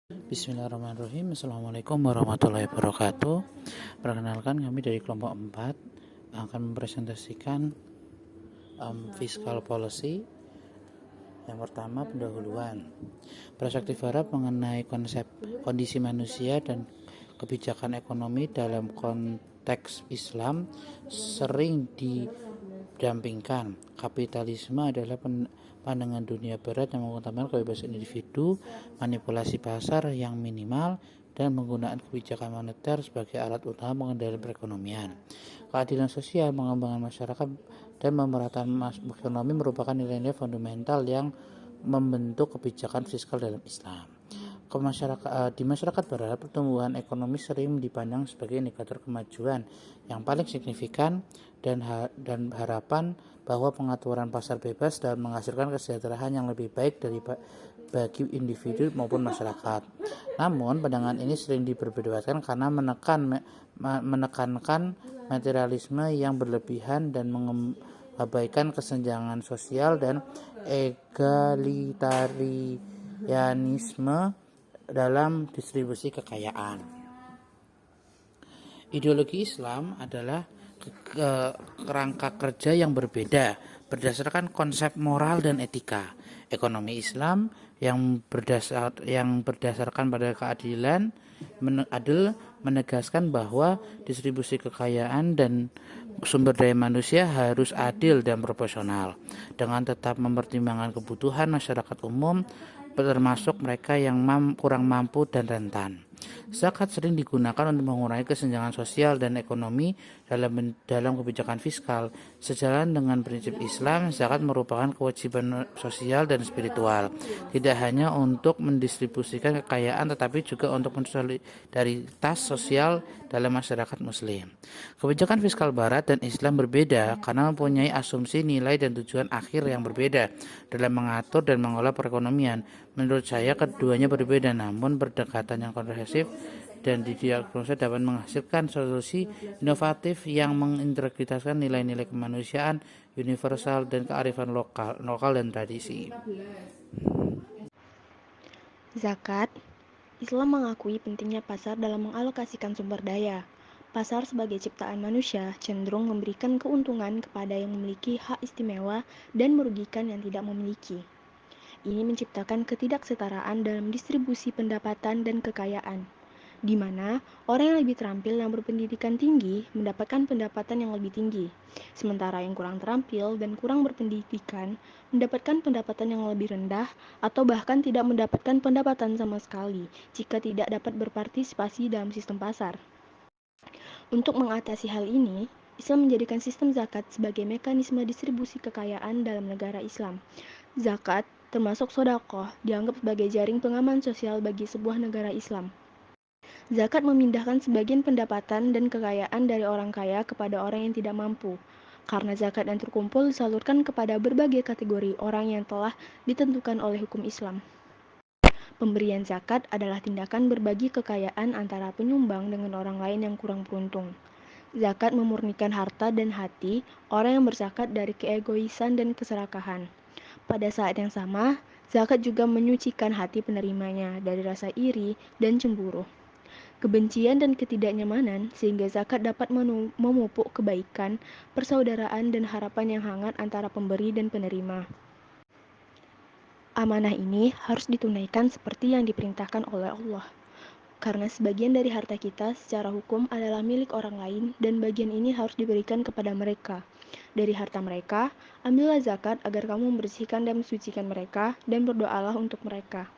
Bismillahirrahmanirrahim. Assalamualaikum warahmatullahi wabarakatuh. Perkenalkan, kami dari kelompok 4 akan mempresentasikan fiscal policy. Yang pertama, pendahuluan. Perspektif Arab mengenai konsep kondisi manusia dan kebijakan ekonomi dalam konteks Islam sering didampingkan. Kapitalisme adalah pandangan dunia barat yang mengutamakan kebebasan individu, manipulasi pasar yang minimal, dan menggunakan kebijakan moneter sebagai alat utama pengendalian perekonomian. Keadilan sosial, mengembangkan masyarakat, dan pemerataan ekonomi merupakan nilai-nilai fundamental yang membentuk kebijakan fiskal dalam Islam. Di masyarakat barat, pertumbuhan ekonomi sering dipandang sebagai indikator kemajuan yang paling signifikan dan harapan bahwa pengaturan pasar bebas dapat menghasilkan kesejahteraan yang lebih baik bagi individu maupun masyarakat. Namun, pandangan ini sering diperdebatkan karena menekankan materialisme yang berlebihan dan mengabaikan kesenjangan sosial dan egalitarianisme dalam distribusi kekayaan. Ideologi Islam adalah kerangka kerja yang berbeda berdasarkan konsep moral dan etika. Ekonomi Islam yang berdasarkan pada keadilan adil menegaskan bahwa distribusi kekayaan dan sumber daya manusia harus adil dan proporsional dengan tetap mempertimbangkan kebutuhan masyarakat umum termasuk mereka yang kurang mampu dan rentan. Zakat sering digunakan untuk mengurangi kesenjangan sosial dan ekonomi dalam kebijakan fiskal. Sejalan dengan prinsip Islam, zakat merupakan kewajiban sosial dan spiritual, tidak hanya untuk mendistribusikan kekayaan tetapi juga untuk solidaritas sosial dalam masyarakat muslim. Kebijakan fiskal barat dan Islam berbeda karena mempunyai asumsi nilai dan tujuan akhir yang berbeda dalam mengatur dan mengelola perekonomian. Menurut saya keduanya berbeda, namun pendekatan yang komprehensif dan didiagnosa dapat menghasilkan solusi inovatif yang mengintegrasikan nilai-nilai kemanusiaan universal dan kearifan lokal dan tradisi. Zakat. Islam mengakui pentingnya pasar dalam mengalokasikan sumber daya. Pasar sebagai ciptaan manusia cenderung memberikan keuntungan kepada yang memiliki hak istimewa dan merugikan yang tidak memiliki. Ini menciptakan ketidaksetaraan dalam distribusi pendapatan dan kekayaan, di mana orang yang lebih terampil yang berpendidikan tinggi mendapatkan pendapatan yang lebih tinggi, sementara yang kurang terampil dan kurang berpendidikan mendapatkan pendapatan yang lebih rendah atau bahkan tidak mendapatkan pendapatan sama sekali jika tidak dapat berpartisipasi dalam sistem pasar. Untuk mengatasi hal ini, Islam menjadikan sistem zakat sebagai mekanisme distribusi kekayaan dalam negara Islam. Zakat, termasuk sedekah, dianggap sebagai jaring pengaman sosial bagi sebuah negara Islam. Zakat memindahkan sebagian pendapatan dan kekayaan dari orang kaya kepada orang yang tidak mampu, karena zakat yang terkumpul disalurkan kepada berbagai kategori orang yang telah ditentukan oleh hukum Islam. Pemberian zakat adalah tindakan berbagi kekayaan antara penyumbang dengan orang lain yang kurang beruntung. Zakat memurnikan harta dan hati orang yang berzakat dari keegoisan dan keserakahan. Pada saat yang sama, zakat juga menyucikan hati penerimanya dari rasa iri dan cemburu, kebencian dan ketidaknyamanan, sehingga zakat dapat memupuk kebaikan, persaudaraan, dan harapan yang hangat antara pemberi dan penerima. Amanah ini harus ditunaikan seperti yang diperintahkan oleh Allah, karena sebagian dari harta kita secara hukum adalah milik orang lain dan bagian ini harus diberikan kepada mereka. Dari harta mereka, ambillah zakat agar kamu membersihkan dan mensucikan mereka dan berdoalah untuk mereka.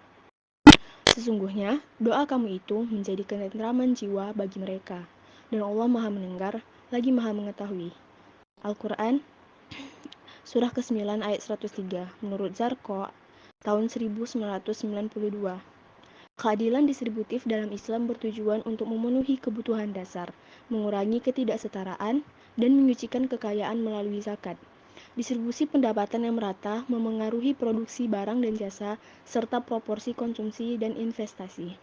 Sesungguhnya, doa kamu itu menjadi ketentraman jiwa bagi mereka. Dan Allah Maha Mendengar, lagi Maha Mengetahui. Al-Quran, Surah ke-9 ayat 103, menurut Zarko, tahun 1992. Keadilan distributif dalam Islam bertujuan untuk memenuhi kebutuhan dasar, mengurangi ketidaksetaraan, dan menyucikan kekayaan melalui zakat. Distribusi pendapatan yang merata memengaruhi produksi barang dan jasa, serta proporsi konsumsi dan investasi.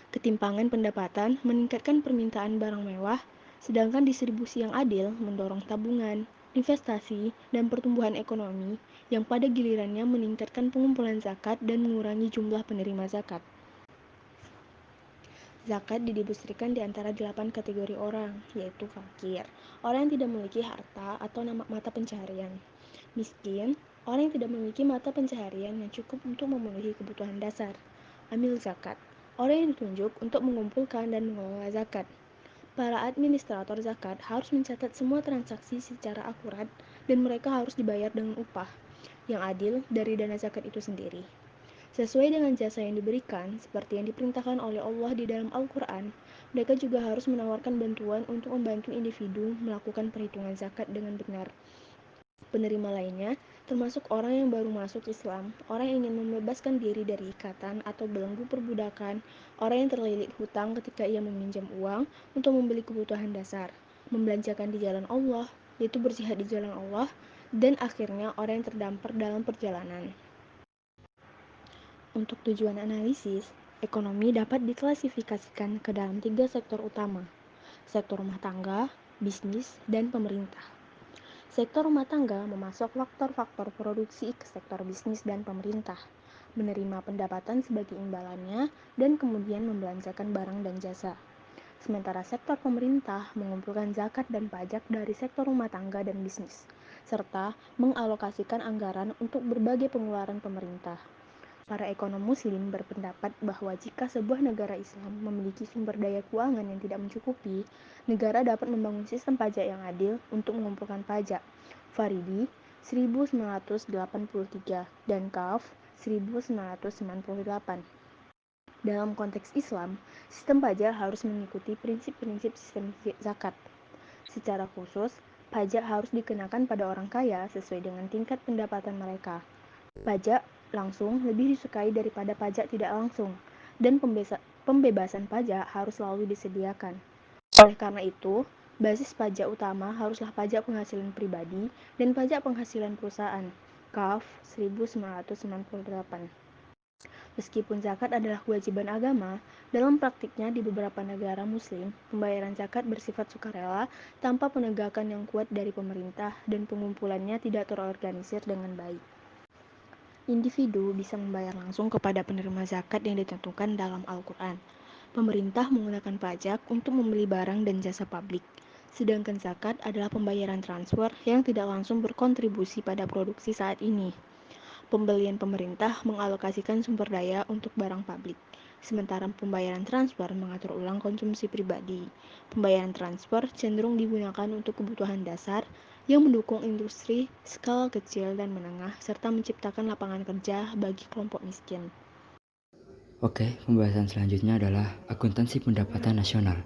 Ketimpangan pendapatan meningkatkan permintaan barang mewah, sedangkan distribusi yang adil mendorong tabungan, investasi, dan pertumbuhan ekonomi yang pada gilirannya meningkatkan pengumpulan zakat dan mengurangi jumlah penerima zakat. Zakat didistribusikan di antara 8 kategori orang, yaitu fakir, orang yang tidak memiliki harta atau mata pencaharian, miskin, orang yang tidak memiliki mata pencaharian yang cukup untuk memenuhi kebutuhan dasar, amil zakat, orang yang ditunjuk untuk mengumpulkan dan mengelola zakat. Para administrator zakat harus mencatat semua transaksi secara akurat dan mereka harus dibayar dengan upah yang adil dari dana zakat itu sendiri. Sesuai dengan jasa yang diberikan, seperti yang diperintahkan oleh Allah di dalam Al-Quran, mereka juga harus menawarkan bantuan untuk membantu individu melakukan perhitungan zakat dengan benar. Penerima lainnya, termasuk orang yang baru masuk Islam, orang yang ingin membebaskan diri dari ikatan atau belenggu perbudakan, orang yang terlilit hutang ketika ia meminjam uang untuk membeli kebutuhan dasar, membelanjakan di jalan Allah, yaitu berjihad di jalan Allah, dan akhirnya orang yang terdampar dalam perjalanan. Untuk tujuan analisis, ekonomi dapat diklasifikasikan ke dalam 3 sektor utama: sektor rumah tangga, bisnis, dan pemerintah. Sektor rumah tangga memasok faktor-faktor produksi ke sektor bisnis dan pemerintah, menerima pendapatan sebagai imbalannya, dan kemudian membelanjakan barang dan jasa. Sementara sektor pemerintah mengumpulkan zakat dan pajak dari sektor rumah tangga dan bisnis, serta mengalokasikan anggaran untuk berbagai pengeluaran pemerintah. Para ekonom muslim berpendapat bahwa jika sebuah negara Islam memiliki sumber daya keuangan yang tidak mencukupi, negara dapat membangun sistem pajak yang adil untuk mengumpulkan pajak. Faridi 1983 dan Kaf 1998. Dalam konteks Islam, sistem pajak harus mengikuti prinsip-prinsip sistem zakat. Secara khusus, pajak harus dikenakan pada orang kaya sesuai dengan tingkat pendapatan mereka. Pajak langsung lebih disukai daripada pajak tidak langsung, dan pembebasan pajak harus selalu disediakan. Oleh karena itu, basis pajak utama haruslah pajak penghasilan pribadi dan pajak penghasilan perusahaan. Kaf 1998. Meskipun zakat adalah kewajiban agama, dalam praktiknya di beberapa negara muslim, pembayaran zakat bersifat sukarela tanpa penegakan yang kuat dari pemerintah dan pengumpulannya tidak terorganisir dengan baik. Individu bisa membayar langsung kepada penerima zakat yang ditentukan dalam Al-Quran. Pemerintah menggunakan pajak untuk membeli barang dan jasa publik, sedangkan zakat adalah pembayaran transfer yang tidak langsung berkontribusi pada produksi saat ini. Pembelian pemerintah mengalokasikan sumber daya untuk barang publik, sementara pembayaran transfer mengatur ulang konsumsi pribadi. Pembayaran transfer cenderung digunakan untuk kebutuhan dasar yang mendukung industri skala kecil dan menengah serta menciptakan lapangan kerja bagi kelompok miskin. Oke, pembahasan selanjutnya adalah akuntansi pendapatan nasional.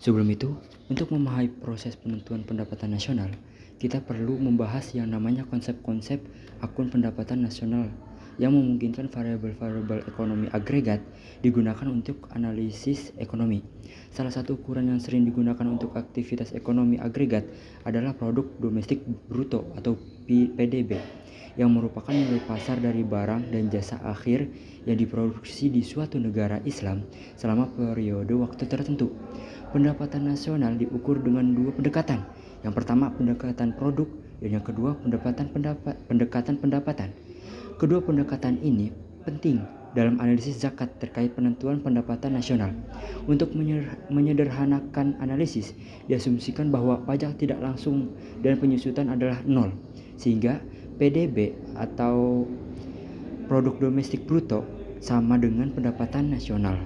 Sebelum itu, untuk memahami proses penentuan pendapatan nasional, kita perlu membahas yang namanya konsep-konsep akun pendapatan nasional yang memungkinkan variabel-variabel ekonomi agregat digunakan untuk analisis ekonomi. Salah satu ukuran yang sering digunakan untuk aktivitas ekonomi agregat adalah produk domestik bruto atau PDB, yang merupakan nilai pasar dari barang dan jasa akhir yang diproduksi di suatu negara Islam selama periode waktu tertentu. Pendapatan nasional diukur dengan dua pendekatan. Yang pertama pendekatan produk dan yang kedua pendekatan pendapatan. Kedua pendekatan ini penting dalam analisis zakat terkait penentuan pendapatan nasional. Untuk menyederhanakan analisis, diasumsikan bahwa pajak tidak langsung dan penyusutan adalah nol, sehingga PDB atau produk domestik bruto sama dengan pendapatan nasional.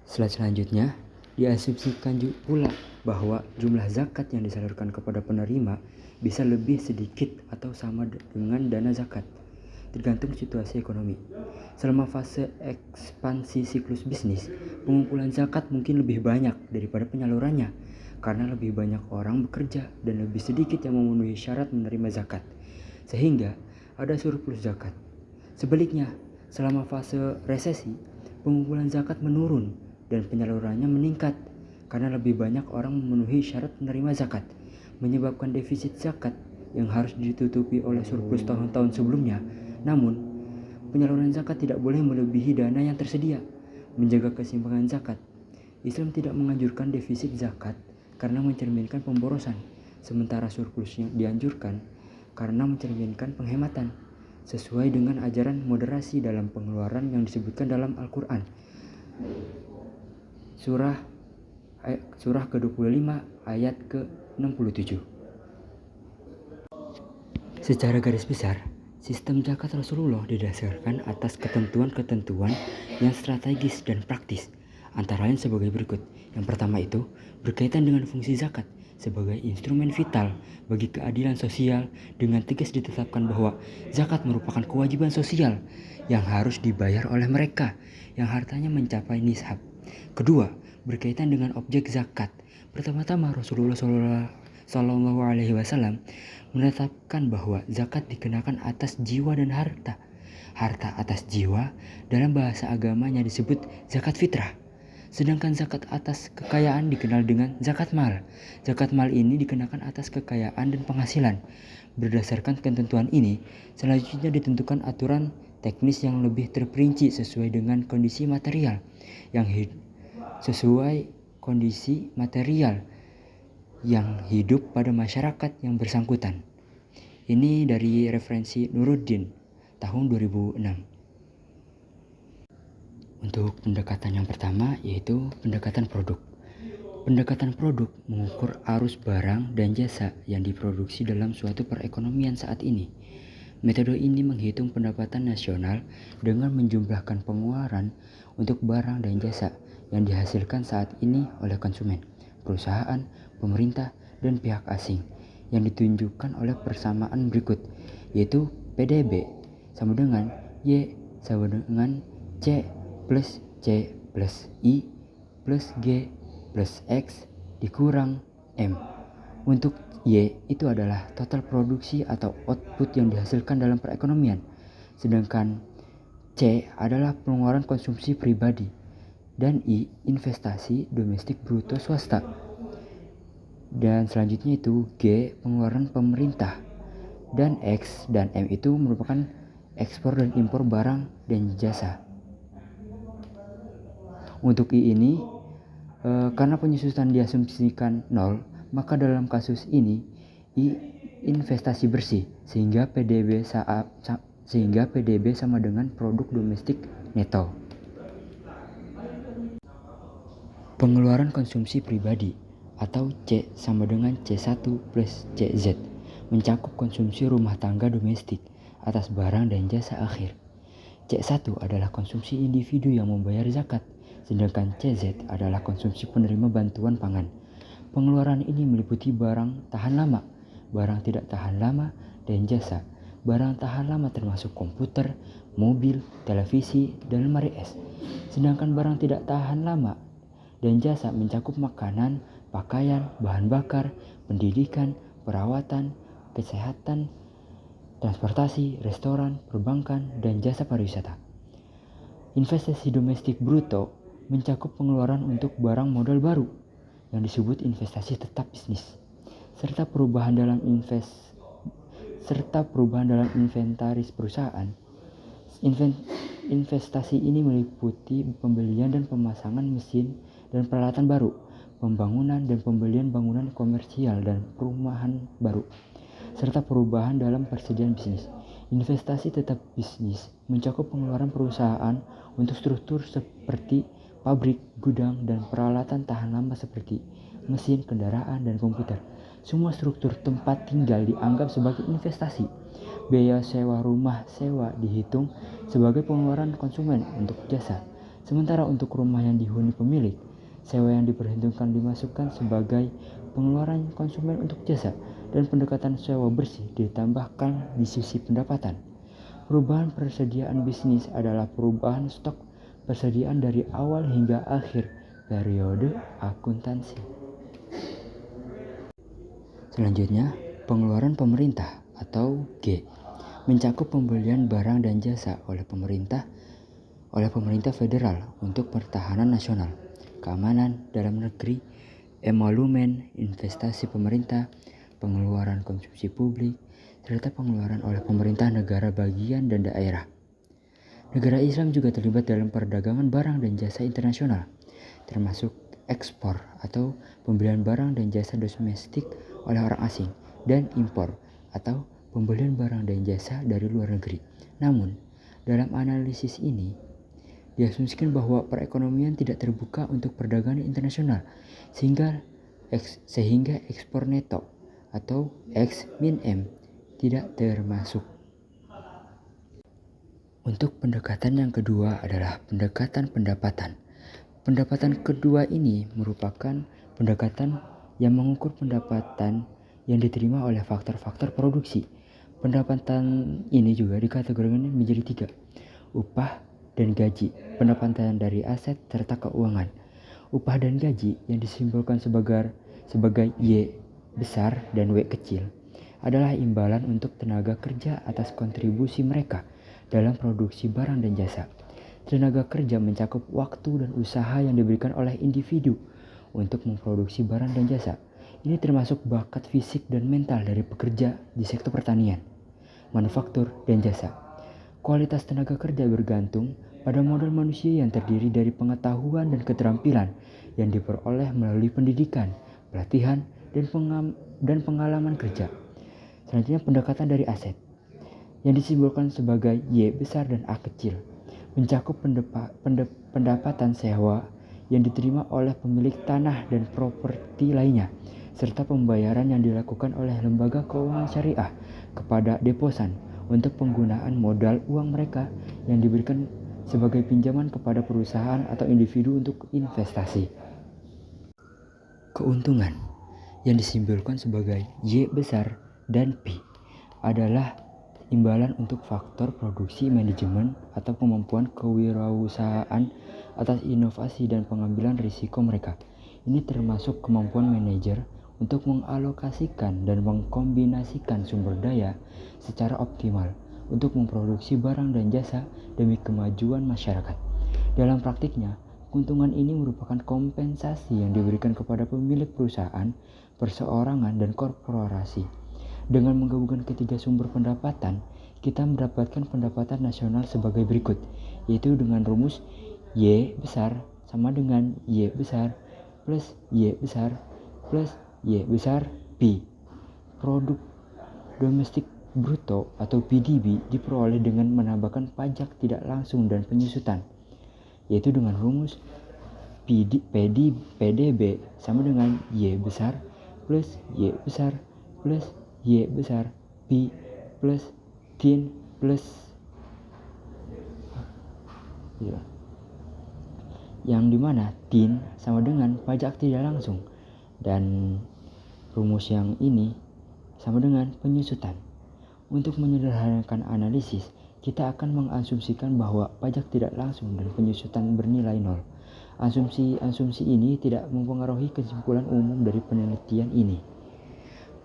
Slide selanjutnya, diasumsikan pula bahwa jumlah zakat yang disalurkan kepada penerima bisa lebih sedikit atau sama dengan dana zakat, tergantung situasi ekonomi. Selama fase ekspansi siklus bisnis, pengumpulan zakat mungkin lebih banyak daripada penyalurannya, karena lebih banyak orang bekerja dan lebih sedikit yang memenuhi syarat menerima zakat, sehingga ada surplus zakat. Sebaliknya, selama fase resesi, pengumpulan zakat menurun dan penyalurannya meningkat karena lebih banyak orang memenuhi syarat menerima zakat, menyebabkan defisit zakat yang harus ditutupi oleh surplus tahun-tahun sebelumnya. Namun, penyaluran zakat tidak boleh melebihi dana yang tersedia. Menjaga keseimbangan zakat, Islam tidak menganjurkan defisit zakat karena mencerminkan pemborosan, sementara surplusnya dianjurkan karena mencerminkan penghematan, sesuai dengan ajaran moderasi dalam pengeluaran yang disebutkan dalam Al-Quran. surah ke-25 ayat ke-67. Secara garis besar, sistem zakat Rasulullah didasarkan atas ketentuan-ketentuan yang strategis dan praktis, antara lain sebagai berikut. Yang pertama itu berkaitan dengan fungsi zakat sebagai instrumen vital bagi keadilan sosial, dengan tegas ditetapkan bahwa zakat merupakan kewajiban sosial yang harus dibayar oleh mereka yang hartanya mencapai nisab. Kedua, berkaitan dengan objek zakat. Pertama-tama Rasulullah Shallallahu Alaihi Wasallam menetapkan bahwa zakat dikenakan atas jiwa dan harta. Harta atas jiwa dalam bahasa agamanya disebut zakat fitrah. Sedangkan zakat atas kekayaan dikenal dengan zakat mal. Zakat mal ini dikenakan atas kekayaan dan penghasilan. Berdasarkan ketentuan ini, selanjutnya ditentukan aturan teknis yang lebih terperinci sesuai dengan kondisi material yang hidup pada masyarakat yang bersangkutan. Ini dari referensi Nuruddin tahun 2006. Untuk pendekatan yang pertama yaitu pendekatan produk. Pendekatan produk mengukur arus barang dan jasa yang diproduksi dalam suatu perekonomian saat ini. Metode ini menghitung pendapatan nasional dengan menjumlahkan pengeluaran untuk barang dan jasa yang dihasilkan saat ini oleh konsumen, perusahaan, pemerintah, dan pihak asing, yang ditunjukkan oleh persamaan berikut, yaitu PDB sama dengan Y sama dengan C plus C plus I plus G plus X dikurang M. Untuk Y itu adalah total produksi atau output yang dihasilkan dalam perekonomian, sedangkan C adalah pengeluaran konsumsi pribadi, dan I investasi domestik bruto swasta. Dan selanjutnya itu G pengeluaran pemerintah, dan X dan M itu merupakan ekspor dan impor barang dan jasa. Untuk I ini karena penyusutan diasumsikan 0, maka dalam kasus ini I investasi bersih sehingga PDB sama dengan produk domestik neto. Pengeluaran konsumsi pribadi atau C sama dengan C1 plus CZ mencakup konsumsi rumah tangga domestik atas barang dan jasa akhir. C1 adalah konsumsi individu yang membayar zakat, sedangkan CZ adalah konsumsi penerima bantuan pangan. Pengeluaran ini meliputi barang tahan lama, barang tidak tahan lama, dan jasa. Barang tahan lama termasuk komputer, mobil, televisi, dan lemari es. Sedangkan barang tidak tahan lama dan jasa mencakup makanan, pakaian, bahan bakar, pendidikan, perawatan, kesehatan, transportasi, restoran, perbankan, dan jasa pariwisata. Investasi domestik bruto mencakup pengeluaran untuk barang modal baru yang disebut investasi tetap bisnis, serta perubahan dalam inventaris perusahaan. Investasi ini meliputi pembelian dan pemasangan mesin dan peralatan baru, pembangunan dan pembelian bangunan komersial dan perumahan baru, serta perubahan dalam persediaan bisnis. Investasi tetap bisnis mencakup pengeluaran perusahaan untuk struktur seperti pabrik, gudang, dan peralatan tahan lama seperti mesin, kendaraan, dan komputer. Semua struktur tempat tinggal dianggap sebagai investasi. Biaya sewa rumah sewa dihitung sebagai pengeluaran konsumen untuk jasa. Sementara untuk rumah yang dihuni pemilik, sewa yang diperhitungkan dimasukkan sebagai pengeluaran konsumen untuk jasa, dan pendekatan sewa bersih ditambahkan di sisi pendapatan. Perubahan persediaan bisnis adalah perubahan stok persediaan dari awal hingga akhir periode akuntansi. Selanjutnya, pengeluaran pemerintah atau G mencakup pembelian barang dan jasa oleh pemerintah federal untuk pertahanan nasional, keamanan dalam negeri, emolumen, investasi pemerintah, pengeluaran konsumsi publik, serta pengeluaran oleh pemerintah negara bagian dan daerah. Negara Islam juga terlibat dalam perdagangan barang dan jasa internasional, termasuk ekspor atau pembelian barang dan jasa domestik oleh orang asing, dan impor atau pembelian barang dan jasa dari luar negeri. Namun, dalam analisis ini diasumsikan bahwa perekonomian tidak terbuka untuk perdagangan internasional sehingga ekspor neto atau X-M tidak termasuk. Untuk pendekatan yang kedua adalah pendekatan pendapatan. Pendapatan kedua ini merupakan pendekatan yang mengukur pendapatan yang diterima oleh faktor-faktor produksi. Pendapatan ini juga dikategorikan menjadi 3, upah dan gaji, pendapatan dari aset serta keuangan. Upah dan gaji yang disimbolkan sebagai Y besar dan W kecil adalah imbalan untuk tenaga kerja atas kontribusi mereka dalam produksi barang dan jasa. Tenaga kerja mencakup waktu dan usaha yang diberikan oleh individu untuk memproduksi barang dan jasa. Ini termasuk bakat fisik dan mental dari pekerja di sektor pertanian, manufaktur, dan jasa. Kualitas tenaga kerja bergantung pada modal manusia yang terdiri dari pengetahuan dan keterampilan yang diperoleh melalui pendidikan, pelatihan, dan pengalaman kerja. Selanjutnya pendekatan dari aset yang disimbolkan sebagai Y besar dan A kecil mencakup pendapatan sewa yang diterima oleh pemilik tanah dan properti lainnya serta pembayaran yang dilakukan oleh lembaga keuangan syariah kepada deposan untuk penggunaan modal uang mereka yang diberikan sebagai pinjaman kepada perusahaan atau individu untuk investasi. Keuntungan yang disimbolkan sebagai Y besar dan P adalah imbalan untuk faktor produksi, manajemen, atau kemampuan kewirausahaan atas inovasi dan pengambilan risiko mereka. Ini termasuk kemampuan manajer untuk mengalokasikan dan mengkombinasikan sumber daya secara optimal untuk memproduksi barang dan jasa demi kemajuan masyarakat. Dalam praktiknya, keuntungan ini merupakan kompensasi yang diberikan kepada pemilik perusahaan, perseorangan, dan korporasi. Dengan menggabungkan ketiga sumber pendapatan, kita mendapatkan pendapatan nasional sebagai berikut, yaitu dengan rumus Y besar sama dengan Y besar plus Y besar plus Y besar P. Produk domestik bruto atau PDB diperoleh dengan menambahkan pajak tidak langsung dan penyusutan, yaitu dengan rumus PDB sama dengan Y besar plus Y besar plus Y besar P plus tin plus yang dimana tin sama dengan pajak tidak langsung dan rumus yang ini sama dengan penyusutan. Untuk menyederhanakan analisis, kita akan mengasumsikan bahwa pajak tidak langsung dan penyusutan bernilai 0. Asumsi ini tidak mempengaruhi kesimpulan umum dari penelitian ini.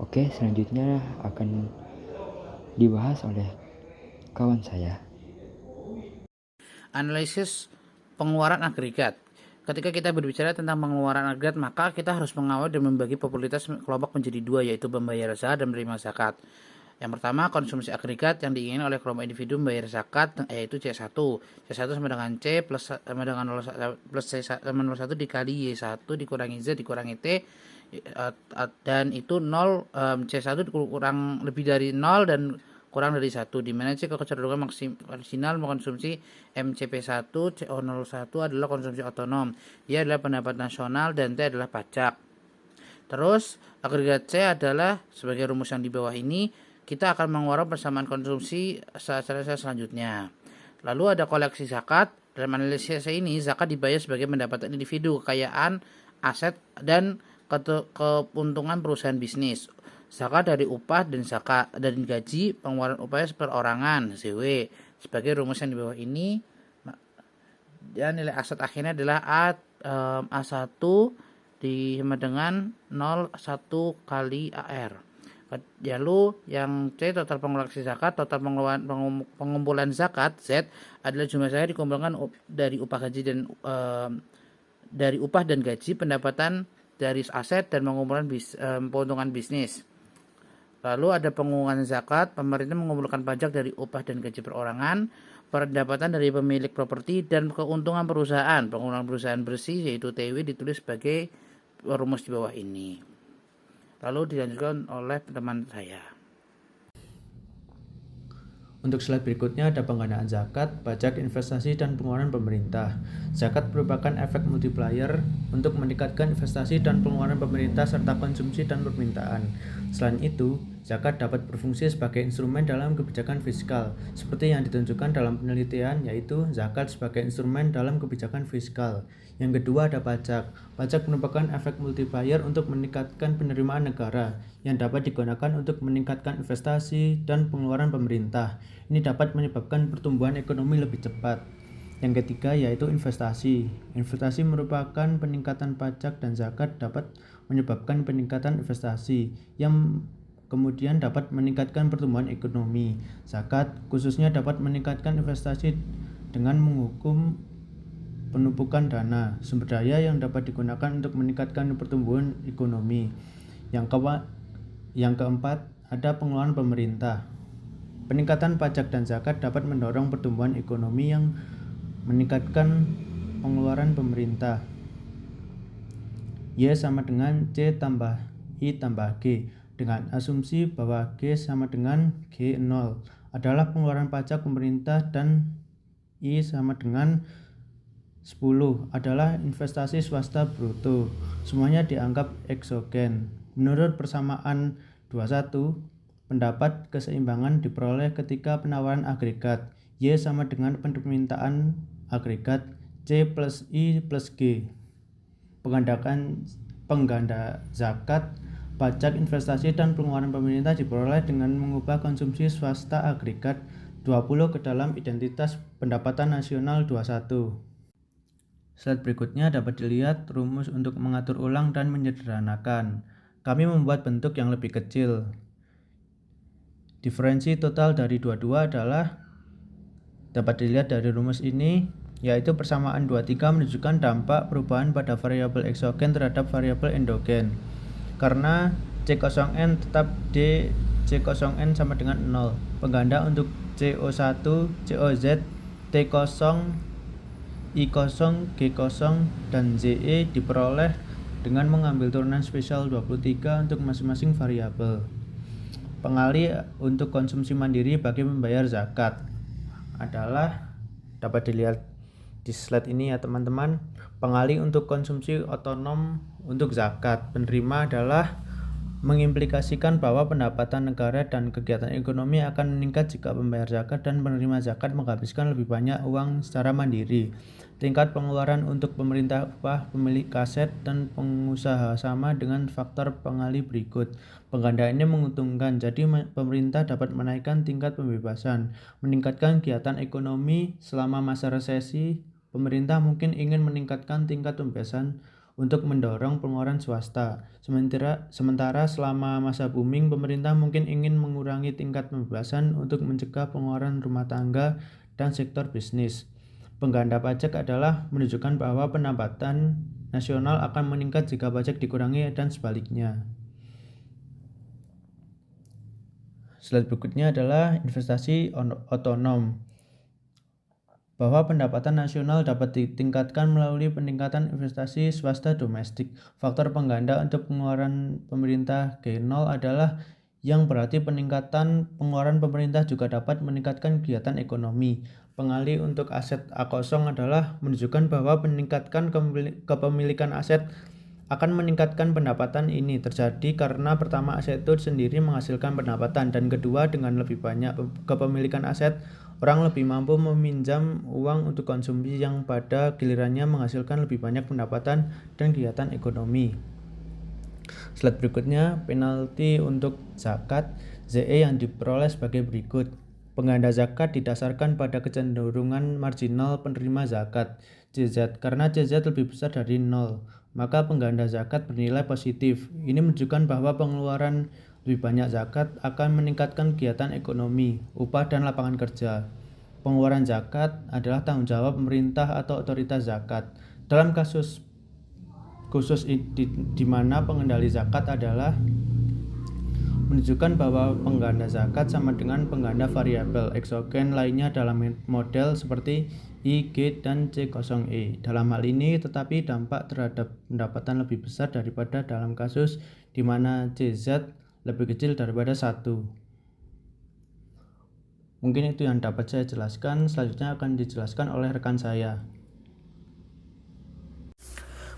Oke, selanjutnya akan dibahas oleh kawan saya. Analisis pengeluaran agregat. Ketika kita berbicara tentang pengeluaran agregat, maka kita harus mengawal dan membagi popularitas kelompok menjadi 2, yaitu pembayar zakat dan penerima zakat. Yang pertama, konsumsi agregat yang diinginkan oleh kelompok individu membayar zakat, yaitu C1. C1 sama dengan C plus sama dengan 0, plus C sama 01 dikali Y1 dikurangi Z dikurangi T, dan itu 0, C1 kurang lebih dari 0 dan kurang dari 1, di mana C kecenderungan maksimal mengkonsumsi MCP1, CO01 adalah konsumsi otonom, Y adalah pendapat nasional, dan T adalah pajak. Terus agregat C adalah sebagai rumus yang di bawah ini, kita akan mengeluarkan persamaan konsumsi selanjutnya. Lalu ada koleksi zakat. Dalam analisis ini, zakat dibayar sebagai pendapatan individu, kekayaan, aset, dan keuntungan perusahaan bisnis. Zakat dari upah dan zakat dari gaji, pengeluaran upah perorangan (ZW). Sebagai rumus yang di bawah ini, dan nilai aset akhirnya adalah A1 sama dengan 01 kali AR. Lalu yang C, total pengoleksi zakat. Total pengumpulan zakat Z adalah jumlah zakat dikumpulkan dari upah gaji dan dari upah dan gaji, pendapatan dari aset, dan pengumpulan keuntungan bisnis. Lalu ada pengumpulan zakat. Pemerintah mengumpulkan pajak dari upah dan gaji perorangan, pendapatan dari pemilik properti, dan keuntungan perusahaan. Pengumpulan perusahaan bersih yaitu TW ditulis sebagai rumus di bawah ini. Lalu dilanjutkan oleh teman saya. Untuk slide berikutnya ada penggandaan zakat, pajak, investasi, dan pengeluaran pemerintah. Zakat merupakan efek multiplier untuk meningkatkan investasi dan pengeluaran pemerintah serta konsumsi dan permintaan. Selain itu, zakat dapat berfungsi sebagai instrumen dalam kebijakan fiskal, seperti yang ditunjukkan dalam penelitian, yaitu zakat sebagai instrumen dalam kebijakan fiskal. Yang kedua ada pajak. Pajak merupakan efek multiplier untuk meningkatkan penerimaan negara yang dapat digunakan untuk meningkatkan investasi dan pengeluaran pemerintah. Ini dapat menyebabkan pertumbuhan ekonomi lebih cepat. Yang ketiga yaitu investasi. Investasi merupakan peningkatan pajak dan zakat dapat menyebabkan peningkatan investasi yang kemudian dapat meningkatkan pertumbuhan ekonomi. Zakat khususnya dapat meningkatkan investasi dengan menghukum penumpukan dana, sumber daya yang dapat digunakan untuk meningkatkan pertumbuhan ekonomi. Yang keempat, ada pengeluaran pemerintah. Peningkatan pajak dan zakat dapat mendorong pertumbuhan ekonomi yang meningkatkan pengeluaran pemerintah. Y sama dengan C tambah I tambah G, dengan asumsi bahwa G sama dengan G0 adalah pengeluaran pajak pemerintah dan I sama dengan 10 adalah investasi swasta bruto. Semuanya dianggap eksogen. Menurut persamaan 21, pendapat keseimbangan diperoleh ketika penawaran agregat Y sama dengan permintaan agregat C plus I plus G. Pengganda zakat, pajak, investasi, dan pengeluaran pemerintah diperoleh dengan mengubah konsumsi swasta agregat 20 ke dalam identitas pendapatan nasional 21. Slide berikutnya dapat dilihat rumus untuk mengatur ulang dan menyederhanakan. Kami membuat bentuk yang lebih kecil. Diferensi total dari dua-dua adalah dapat dilihat dari rumus ini, yaitu persamaan 23 menunjukkan dampak perubahan pada variabel eksogen terhadap variabel endogen. Karena C0N tetap D C0N sama dengan 0. Pengganda untuk CO1, COZ, T0, I0, G0, dan ZE diperoleh dengan mengambil turunan spesial 23 untuk masing-masing variabel. Pengali untuk konsumsi mandiri bagi membayar zakat adalah dapat dilihat di slide ini ya teman-teman. Pengali untuk konsumsi otonom untuk zakat penerima adalah mengimplikasikan bahwa pendapatan negara dan kegiatan ekonomi akan meningkat jika pembayar zakat dan penerima zakat menghabiskan lebih banyak uang secara mandiri. Tingkat pengeluaran untuk pemerintah, upah, pemilik aset, dan pengusaha sama dengan faktor pengali berikut. Pengganda ini menguntungkan, jadi pemerintah dapat menaikkan tingkat pembebasan, meningkatkan kegiatan ekonomi selama masa resesi. Pemerintah mungkin ingin meningkatkan tingkat pembebasan untuk mendorong pengeluaran swasta. Sementara selama masa booming, pemerintah mungkin ingin mengurangi tingkat pembebasan untuk mencegah pengeluaran rumah tangga dan sektor bisnis. Pengganda pajak adalah menunjukkan bahwa pendapatan nasional akan meningkat jika pajak dikurangi dan sebaliknya. Slide berikutnya adalah investasi otonom. Bahwa pendapatan nasional dapat ditingkatkan melalui peningkatan investasi swasta domestik. Faktor pengganda untuk pengeluaran pemerintah G0 adalah yang berarti peningkatan pengeluaran pemerintah juga dapat meningkatkan kegiatan ekonomi. Pengali untuk aset A0 adalah menunjukkan bahwa meningkatkan kepemilikan aset akan meningkatkan pendapatan. Ini terjadi karena pertama aset itu sendiri menghasilkan pendapatan, dan kedua dengan lebih banyak kepemilikan aset, orang lebih mampu meminjam uang untuk konsumsi yang pada gilirannya menghasilkan lebih banyak pendapatan dan kegiatan ekonomi. Slide berikutnya, penalti untuk zakat ZE yang diperoleh sebagai berikut. Pengganda zakat didasarkan pada kecenderungan marginal penerima zakat CZ. Karena CZ lebih besar dari 0, maka pengganda zakat bernilai positif. Ini menunjukkan bahwa pengeluaran lebih banyak zakat akan meningkatkan kegiatan ekonomi, upah, dan lapangan kerja. Pengeluaran zakat adalah tanggung jawab pemerintah atau otoritas zakat. Dalam kasus khusus di mana pengendali zakat adalah menunjukkan bahwa pengganda zakat sama dengan pengganda variabel eksogen lainnya dalam model seperti I, G, dan C0E. Dalam hal ini tetapi dampak terhadap pendapatan lebih besar daripada dalam kasus di mana CZ lebih kecil daripada 1. Mungkin itu yang dapat saya jelaskan, selanjutnya akan dijelaskan oleh rekan saya.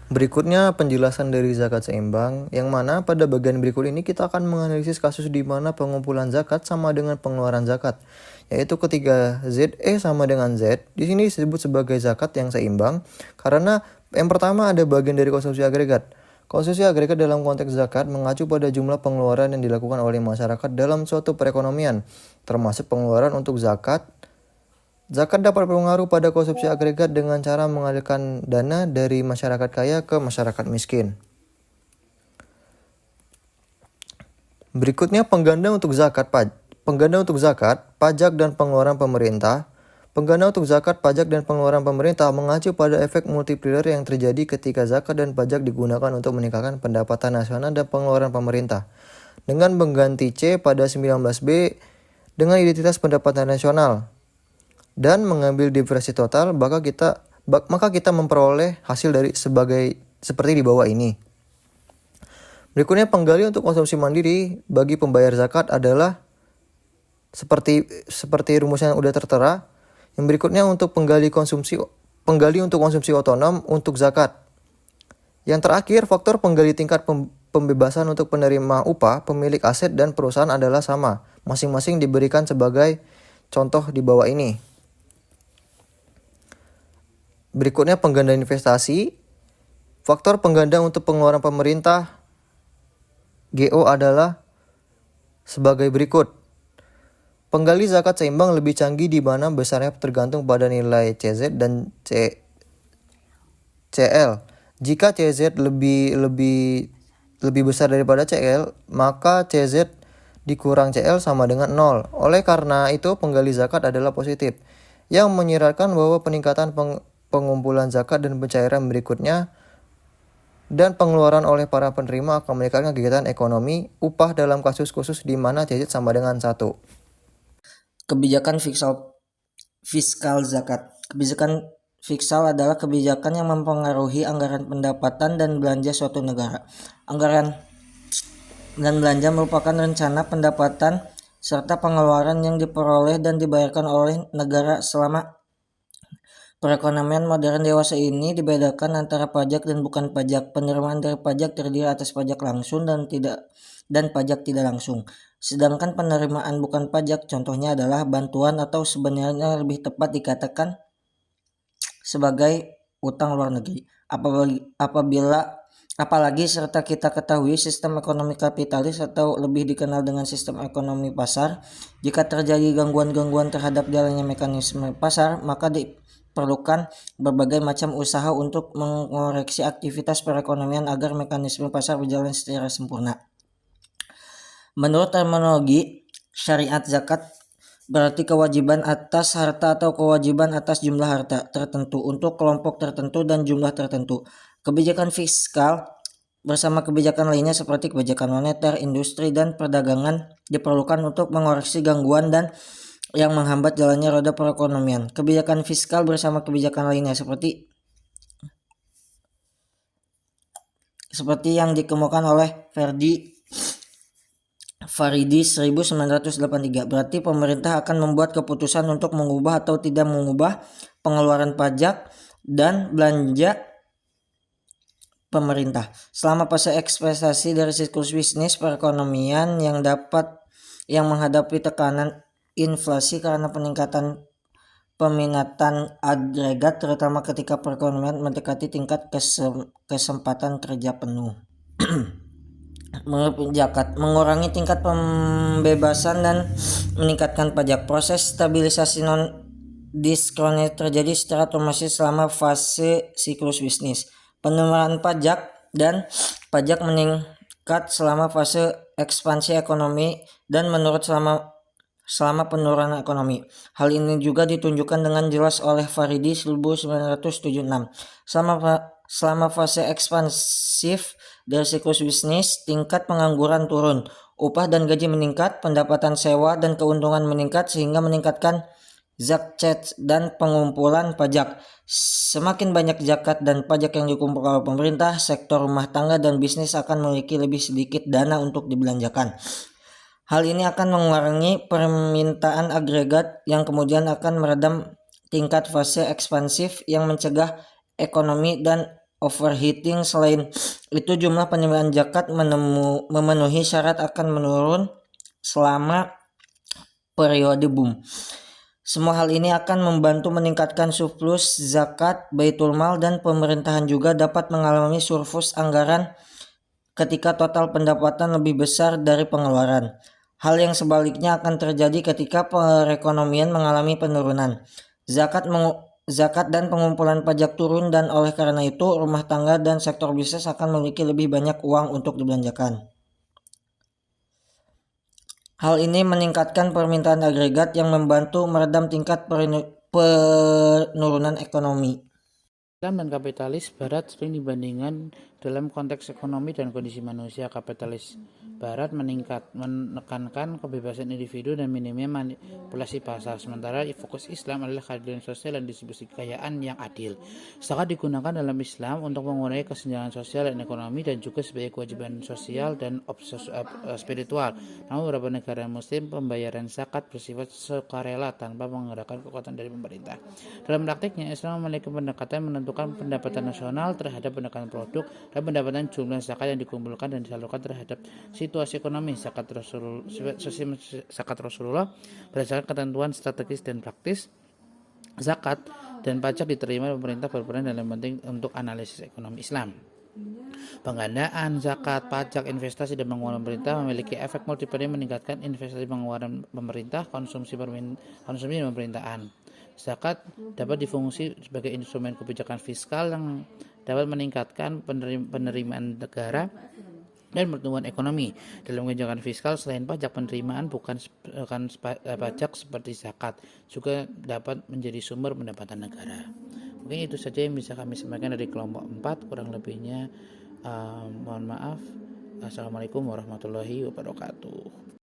Berikutnya penjelasan dari zakat seimbang, yang mana pada bagian berikut ini kita akan menganalisis kasus di mana pengumpulan zakat sama dengan pengeluaran zakat, yaitu ketika ZE sama dengan Z. Di sini disebut sebagai zakat yang seimbang karena yang pertama ada bagian dari konsumsi agregat. Konsumsi agregat dalam konteks zakat mengacu pada jumlah pengeluaran yang dilakukan oleh masyarakat dalam suatu perekonomian, termasuk pengeluaran untuk zakat. Zakat dapat berpengaruh pada konsumsi agregat dengan cara mengalirkan dana dari masyarakat kaya ke masyarakat miskin. Berikutnya pengganda untuk zakat, pajak dan pengeluaran pemerintah. Pengganda untuk zakat, pajak dan pengeluaran pemerintah mengacu pada efek multiplier yang terjadi ketika zakat dan pajak digunakan untuk meningkatkan pendapatan nasional dan pengeluaran pemerintah. Dengan mengganti C pada 19B dengan identitas pendapatan nasional dan mengambil diversi total, maka kita memperoleh hasil dari seperti di bawah ini. Berikutnya penggali untuk konsumsi mandiri bagi pembayar zakat adalah seperti rumusnya udah tertera. Yang berikutnya untuk penggali untuk konsumsi otonom untuk zakat. Yang terakhir, faktor penggali tingkat pembebasan untuk penerima upah, pemilik aset dan perusahaan adalah sama. Masing-masing diberikan sebagai contoh di bawah ini. Berikutnya pengganda investasi. Faktor pengganda untuk pengeluaran pemerintah GO adalah sebagai berikut. Penggali zakat seimbang lebih canggih di mana besarnya tergantung pada nilai CZ dan CL. Jika CZ lebih besar daripada CL, maka CZ dikurang CL sama dengan 0. Oleh karena itu penggali zakat adalah positif, yang menyiratkan bahwa peningkatan pengumpulan zakat dan pencairan berikutnya dan pengeluaran oleh para penerima akan meningkatkan kegiatan ekonomi upah dalam kasus khusus di mana CZ sama dengan 1. Kebijakan fiskal zakat. Kebijakan fiskal adalah kebijakan yang mempengaruhi anggaran pendapatan dan belanja suatu negara. Anggaran dan belanja merupakan rencana pendapatan serta pengeluaran yang diperoleh dan dibayarkan oleh negara selama perekonomian modern dewasa ini dibedakan antara pajak dan bukan pajak. Penerimaan dari pajak terdiri atas pajak langsung dan pajak tidak langsung. Sedangkan penerimaan bukan pajak contohnya adalah bantuan atau sebenarnya lebih tepat dikatakan sebagai utang luar negeri. Apalagi serta kita ketahui sistem ekonomi kapitalis atau lebih dikenal dengan sistem ekonomi pasar, jika terjadi gangguan-gangguan terhadap jalannya mekanisme pasar, maka diperlukan berbagai macam usaha untuk mengoreksi aktivitas perekonomian agar mekanisme pasar berjalan secara sempurna. Menurut terminologi syariat, zakat berarti kewajiban atas harta atau kewajiban atas jumlah harta tertentu untuk kelompok tertentu dan jumlah tertentu. Kebijakan fiskal bersama kebijakan lainnya seperti kebijakan moneter, industri, dan perdagangan diperlukan untuk mengoreksi gangguan dan yang menghambat jalannya roda perekonomian. Kebijakan fiskal bersama kebijakan lainnya seperti yang dikemukakan oleh Faridi 1983. Berarti pemerintah akan membuat keputusan untuk mengubah atau tidak mengubah pengeluaran pajak dan belanja pemerintah. Selama fase ekspektasi dari siklus bisnis perekonomian yang menghadapi tekanan inflasi karena peningkatan peminatan agregat, terutama ketika perekonomian mendekati tingkat kesempatan kerja penuh. Mengurangi tingkat pembebasan dan meningkatkan pajak. Proses stabilisasi non-diskronis terjadi secara otomatis selama fase siklus bisnis. Penerimaan pajak dan pajak meningkat selama fase ekspansi ekonomi dan menurun selama penurunan ekonomi. Hal ini juga ditunjukkan dengan jelas oleh Faridi 1976. Selama fase ekspansif dari siklus bisnis, tingkat pengangguran turun, upah dan gaji meningkat, pendapatan sewa dan keuntungan meningkat sehingga meningkatkan zakat dan pengumpulan pajak. Semakin banyak zakat dan pajak yang dikumpulkan oleh pemerintah, sektor rumah tangga dan bisnis akan memiliki lebih sedikit dana untuk dibelanjakan. Hal ini akan mengurangi permintaan agregat yang kemudian akan meredam tingkat fase ekspansif yang mencegah ekonomi dan overheating. Selain itu, jumlah penerimaan zakat memenuhi syarat akan menurun selama periode boom. Semua hal ini akan membantu meningkatkan surplus zakat, baitul mal, dan pemerintahan juga dapat mengalami surplus anggaran ketika total pendapatan lebih besar dari pengeluaran. Hal yang sebaliknya akan terjadi ketika perekonomian mengalami penurunan. Zakat dan pengumpulan pajak turun, dan oleh karena itu rumah tangga dan sektor bisnis akan memiliki lebih banyak uang untuk dibelanjakan. Hal ini meningkatkan permintaan agregat yang membantu meredam tingkat penurunan ekonomi. Islam dan kapitalis Barat sering dibandingkan dalam konteks ekonomi dan kondisi manusia. Kapitalis Barat menekankan kebebasan individu dan minimnya manipulasi pasar, sementara fokus Islam adalah keadilan sosial dan distribusi kekayaan yang adil. Zakat digunakan dalam Islam untuk mengurangi kesenjangan sosial dan ekonomi dan juga sebagai kewajiban sosial dan spiritual. Namun beberapa negara Muslim pembayaran zakat bersifat sukarela tanpa menggunakan kekuatan dari pemerintah. Dalam praktiknya, Islam memiliki pendekatan menentukan pendapatan nasional terhadap pendapatan produk dan pendapatan jumlah zakat yang dikumpulkan dan disalurkan terhadap situasi ekonomi. Zakat Rasulullah berdasarkan ketentuan strategis dan praktis. Zakat dan pajak diterima pemerintah berperan dalam penting untuk analisis ekonomi Islam. Penggandaan zakat, pajak, investasi, dan pengeluaran pemerintah memiliki efek multiplier meningkatkan investasi, pengeluaran pemerintah, konsumsi dan pemerintahan. Zakat dapat difungsi sebagai instrumen kebijakan fiskal yang dapat meningkatkan penerimaan negara dan pertumbuhan ekonomi. Dalam kebijakan fiskal, selain pajak, penerimaan bukan pajak seperti zakat juga dapat menjadi sumber pendapatan negara. Mungkin itu saja yang bisa kami sampaikan dari kelompok 4. Kurang lebihnya mohon maaf. Assalamualaikum warahmatullahi wabarakatuh.